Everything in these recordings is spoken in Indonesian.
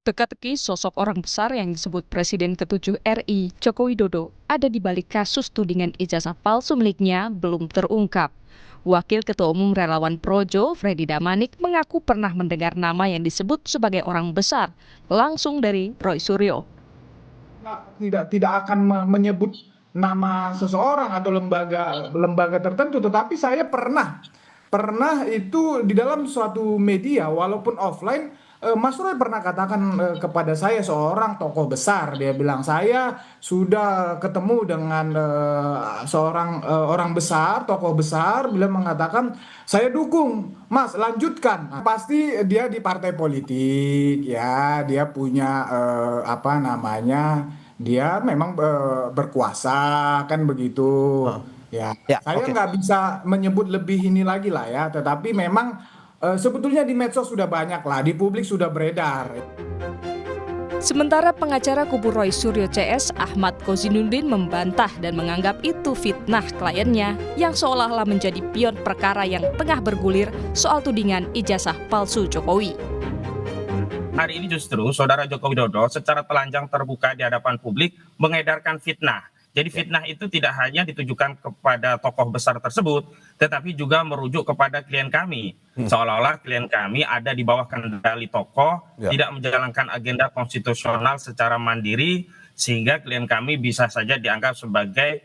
Teka-teki sosok orang besar yang disebut Presiden ke-7 RI, Joko Widodo, ada di balik kasus tudingan ijazah palsu miliknya belum terungkap. Wakil Ketua Umum Relawan Projo, Freddy Damanik, mengaku pernah mendengar nama yang disebut sebagai orang besar, langsung dari Roy Suryo. Tidak akan menyebut nama seseorang atau lembaga tertentu, tetapi saya pernah itu di dalam suatu media walaupun offline. Mas Roy pernah katakan kepada saya, seorang tokoh besar, dia bilang saya sudah ketemu dengan seorang orang besar, tokoh besar, beliau mengatakan saya dukung Mas, lanjutkan. Nah, pasti dia di partai politik ya, dia punya apa namanya, dia memang berkuasa kan begitu. Ya, saya nggak bisa menyebut lebih ini lagi lah ya, tetapi memang sebetulnya di medsos sudah banyak lah, di publik sudah beredar. Sementara pengacara kubu Roy Suryo CS, Ahmad Kozinuddin, membantah dan menganggap itu fitnah kliennya yang seolah-olah menjadi pion perkara yang tengah bergulir soal tudingan ijazah palsu Jokowi. Hari ini justru Saudara Joko Widodo secara telanjang terbuka di hadapan publik mengedarkan fitnah. Jadi fitnah itu tidak hanya ditujukan kepada tokoh besar tersebut, tetapi juga merujuk kepada klien kami. Seolah-olah klien kami ada di bawah kendali tokoh, tidak menjalankan agenda konstitusional secara mandiri, sehingga klien kami bisa saja dianggap sebagai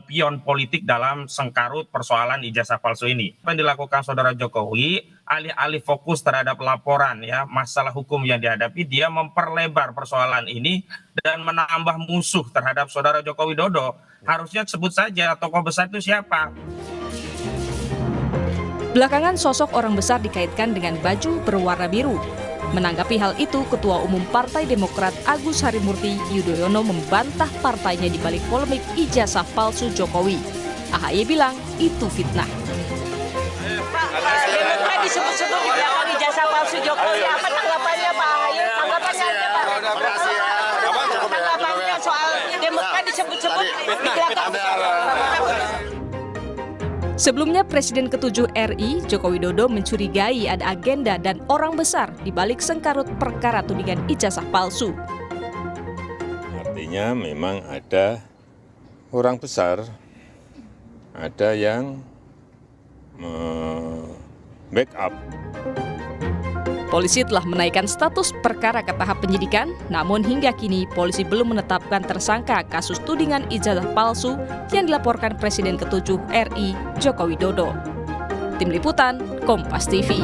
pion politik dalam sengkarut persoalan ijazah palsu ini. Apa yang dilakukan Saudara Jokowi, alih-alih fokus terhadap laporan ya masalah hukum yang dihadapi, dia memperlebar persoalan ini dan menambah musuh terhadap Saudara Joko Widodo. Harusnya sebut saja tokoh besar itu siapa. Belakangan sosok orang besar dikaitkan dengan baju berwarna biru. Menanggapi hal itu, Ketua Umum Partai Demokrat Agus Harimurti Yudhoyono membantah partainya di balik polemik ijazah palsu Jokowi. AHY bilang itu fitnah. Demokrat disebut-sebut di belakang ijazah palsu Jokowi. Apa tanggapannya Pak AHY? Tanggapannya aja Pak. Tanggapannya soal Demokrat disebut-sebut di belakang. Sebelumnya, Presiden ke-7 RI, Joko Widodo, mencurigai ada agenda dan orang besar di balik sengkarut perkara tudingan ijazah palsu. Artinya memang ada orang besar, ada yang backup. Polisi telah menaikkan status perkara ke tahap penyidikan, namun hingga kini polisi belum menetapkan tersangka kasus tudingan ijazah palsu yang dilaporkan Presiden ke-7 RI, Joko Widodo. Tim Liputan, Kompas TV.